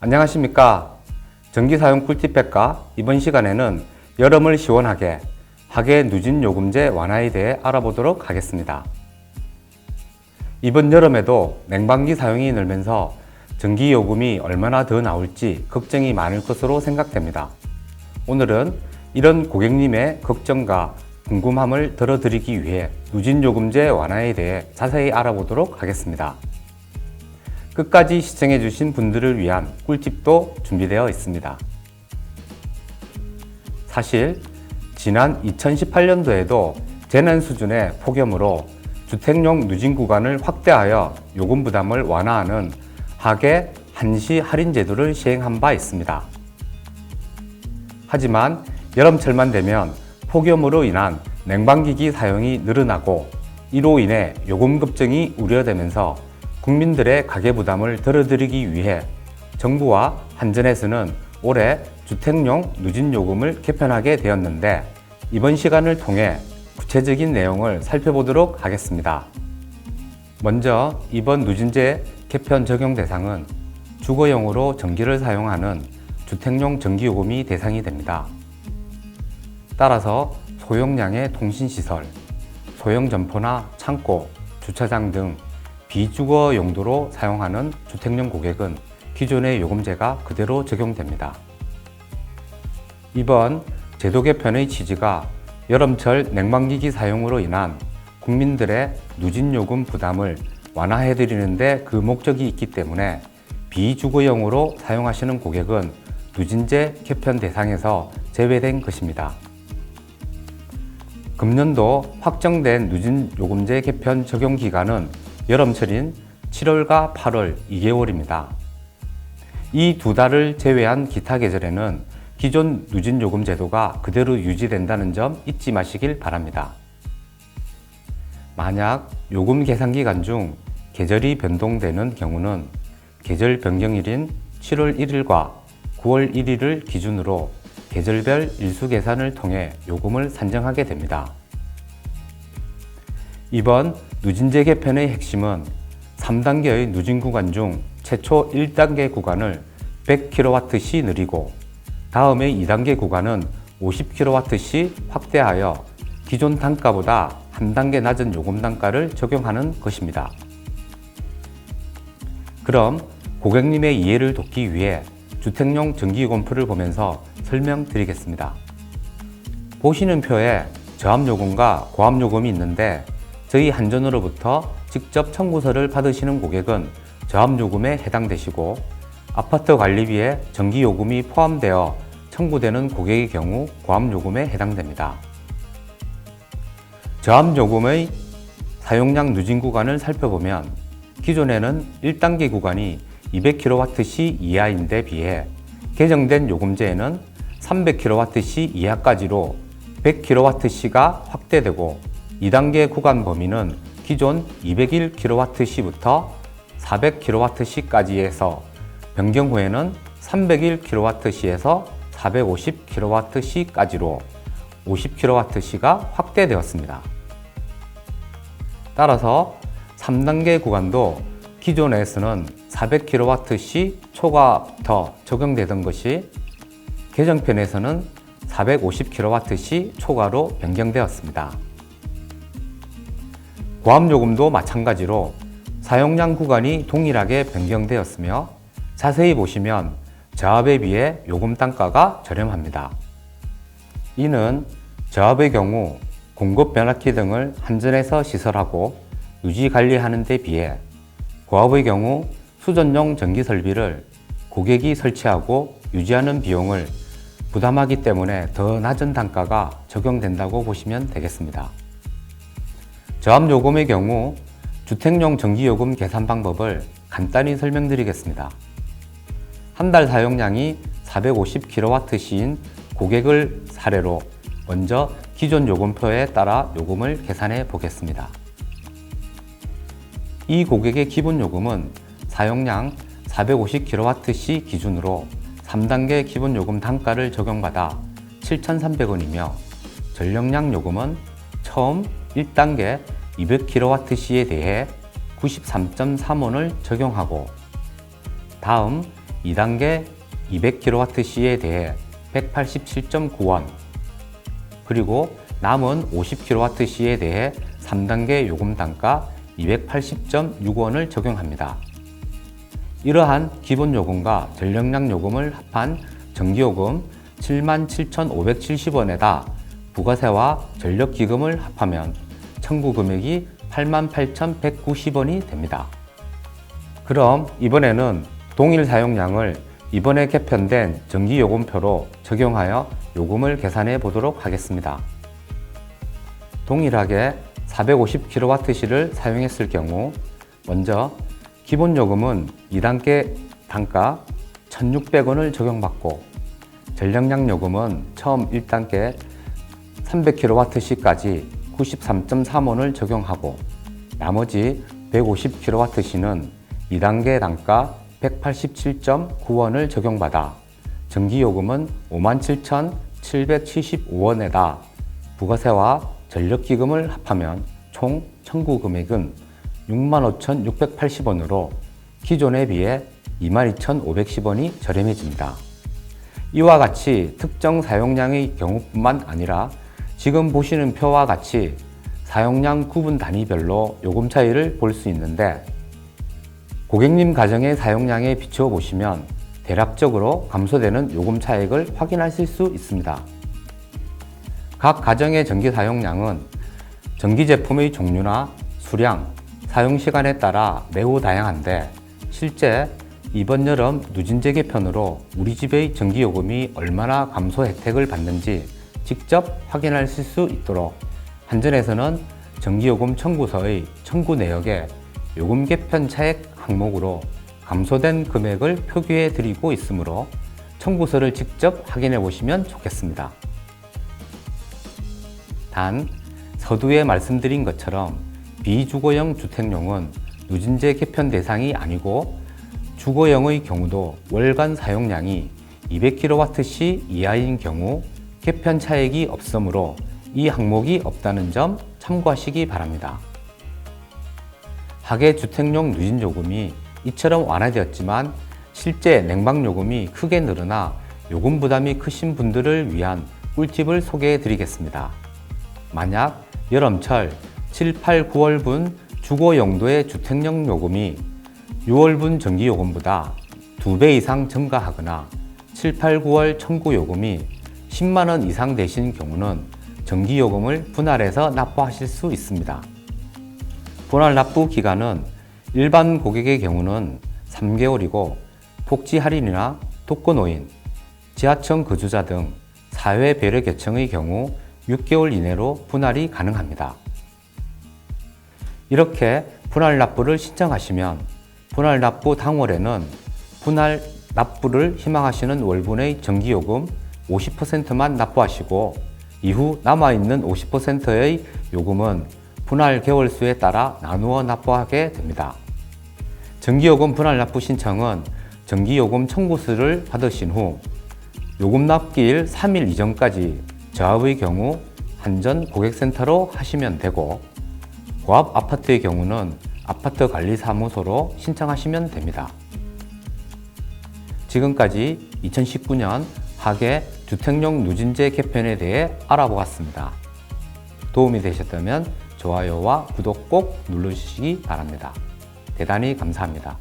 안녕하십니까. 전기사용 꿀팁백과 이번 시간에는 여름을 시원하게 하계 누진 요금제 완화에 대해 알아보도록 하겠습니다. 이번 여름에도 냉방기 사용이 늘면서 전기요금이 얼마나 더 나올지 걱정이 많을 것으로 생각됩니다. 오늘은 이런 고객님의 걱정과 궁금함을 들어드리기 위해 누진요금제 완화에 대해 자세히 알아보도록 하겠습니다. 끝까지 시청해주신 분들을 위한 꿀팁도 준비되어 있습니다. 사실 지난 2018년도에도 재난 수준의 폭염으로 주택용 누진 구간을 확대하여 요금 부담을 완화하는 하계 한시 할인 제도를 시행한 바 있습니다. 하지만 여름철만 되면 폭염으로 인한 냉방기기 사용이 늘어나고 이로 인해 요금 급증이 우려되면서 국민들의 가계부담을 덜어드리기 위해 정부와 한전에서는 올해 주택용 누진요금을 개편하게 되었는데 이번 시간을 통해 구체적인 내용을 살펴보도록 하겠습니다. 먼저 이번 누진제 개편 적용 대상은 주거용으로 전기를 사용하는 주택용 전기요금이 대상이 됩니다. 따라서 소용량의 통신시설, 소형 점포나 창고, 주차장 등 비주거 용도로 사용하는 주택용 고객은 기존의 요금제가 그대로 적용됩니다. 이번 제도 개편의 취지가 여름철 냉방기기 사용으로 인한 국민들의 누진요금 부담을 완화해드리는 데 그 목적이 있기 때문에 비주거용으로 사용하시는 고객은 누진제 개편 대상에서 제외된 것입니다. 금년도 확정된 누진요금제 개편 적용 기간은 여름철인 7월과 8월 2개월입니다. 이 두 달을 제외한 기타 계절에는 기존 누진요금 제도가 그대로 유지된다는 점 잊지 마시길 바랍니다. 만약 요금 계산 기간 중 계절이 변동되는 경우는 계절 변경일인 7월 1일과 9월 1일을 기준으로 계절별 일수 계산을 통해 요금을 산정하게 됩니다. 이번 누진제 개편의 핵심은 3단계의 누진 구간 중 최초 1단계 구간을 100kWh 늘리고 다음의 2단계 구간은 50kWh 확대하여 기존 단가보다 한 단계 낮은 요금 단가를 적용하는 것입니다. 그럼 고객님의 이해를 돕기 위해 주택용 전기요금표를 보면서 설명드리겠습니다. 보시는 표에 저압요금과 고압요금이 있는데 저희 한전으로부터 직접 청구서를 받으시는 고객은 저압요금에 해당되시고 아파트 관리비에 전기요금이 포함되어 청구되는 고객의 경우 고압요금에 해당됩니다. 저압요금의 사용량 누진 구간을 살펴보면 기존에는 1단계 구간이 200kWh 이하인데 비해 개정된 요금제에는 300kWh 이하까지로 100kWh가 확대되고 2단계 구간 범위는 기존 201kWh부터 400kWh까지에서 변경 후에는 301kWh에서 450kWh까지로 50kWh가 확대되었습니다. 따라서 3단계 구간도 기존에서는 400kWh 초과부터 적용되던 것이 개정편에서는 450kWh 초과로 변경되었습니다. 고압요금도 마찬가지로 사용량 구간이 동일하게 변경되었으며 자세히 보시면 저압에 비해 요금 단가가 저렴합니다. 이는 저압의 경우 공급 변압기 등을 한전에서 시설하고 유지 관리하는 데 비해 고압의 경우 수전용 전기 설비를 고객이 설치하고 유지하는 비용을 부담하기 때문에 더 낮은 단가가 적용된다고 보시면 되겠습니다. 저압요금의 경우 주택용 전기요금 계산 방법을 간단히 설명드리겠습니다. 한 달 사용량이 450kWh인 고객을 사례로 먼저 기존 요금표에 따라 요금을 계산해 보겠습니다. 이 고객의 기본 요금은 사용량 450kWh 기준으로 3단계 기본 요금 단가를 적용받아 7,300원이며 전력량 요금은 처음 1단계 200kWh에 대해 93.3원을 적용하고 다음 2단계 200kWh에 대해 187.9원, 그리고 남은 50kWh에 대해 3단계 요금 단가 280.6원을 적용합니다. 이러한 기본요금과 전력량 요금을 합한 전기요금 77,570원에다 부가세와 전력기금을 합하면 청구 금액이 88,190원이 됩니다. 그럼 이번에는 동일 사용량을 이번에 개편된 전기요금표로 적용하여 요금을 계산해 보도록 하겠습니다. 동일하게 450kWh를 사용했을 경우 먼저 기본요금은 2단계 단가 1,600원을 적용받고 전력량 요금은 처음 1단계 300kWh까지 93.3원을 적용하고 나머지 150kWh는 2단계 단가 187.9원을 적용받아 전기요금은 57,775원에다 부가세와 전력기금을 합하면 총 청구 금액은 65,680원으로 기존에 비해 22,510원이 저렴해집니다. 이와 같이 특정 사용량의 경우뿐만 아니라 지금 보시는 표와 같이 사용량 구분 단위별로 요금 차이를 볼 수 있는데 고객님 가정의 사용량에 비추어 보시면 대략적으로 감소되는 요금 차익을 확인하실 수 있습니다. 각 가정의 전기 사용량은 전기 제품의 종류나 수량, 사용 시간에 따라 매우 다양한데 실제 이번 여름 누진제 개편으로 우리 집의 전기요금이 얼마나 감소 혜택을 받는지 직접 확인하실 수 있도록 한전에서는 전기요금 청구서의 청구 내역에 요금 개편 차액 항목으로 감소된 금액을 표기해 드리고 있으므로 청구서를 직접 확인해 보시면 좋겠습니다. 단, 서두에 말씀드린 것처럼 비주거형 주택용은 누진제 개편 대상이 아니고 주거용의 경우도 월간 사용량이 200kWh 이하인 경우 개편 차익이 없으므로 이 항목이 없다는 점 참고하시기 바랍니다. 하계 주택용 누진요금이 이처럼 완화되었지만 실제 냉방요금이 크게 늘어나 요금 부담이 크신 분들을 위한 꿀팁을 소개해 드리겠습니다. 만약 여름철 7, 8, 9월분 주거 용도의 주택용 요금이 6월분 전기요금보다 2배 이상 증가하거나 7, 8, 9월 청구 요금이 10만원 이상 되신 경우는 전기요금을 분할해서 납부하실 수 있습니다. 분할 납부 기간은 일반 고객의 경우는 3개월이고 복지 할인이나 독거노인, 지하청 거주자 등 사회 배려 계층의 경우 6개월 이내로 분할이 가능합니다. 이렇게 분할 납부를 신청하시면 분할 납부 당월에는 분할 납부를 희망하시는 월분의 전기요금 50%만 납부하시고 이후 남아있는 50%의 요금은 분할 개월수에 따라 나누어 납부하게 됩니다. 전기요금 분할 납부 신청은 전기요금 청구서를 받으신 후 요금 납기일 3일 이전까지 저합의 경우 한전 고객센터로 하시면 되고 고압 아파트의 경우는 아파트관리사무소로 신청하시면 됩니다. 지금까지 2019년 하계 주택용 누진제 개편에 대해 알아보았습니다. 도움이 되셨다면 좋아요와 구독 꼭 눌러주시기 바랍니다. 대단히 감사합니다.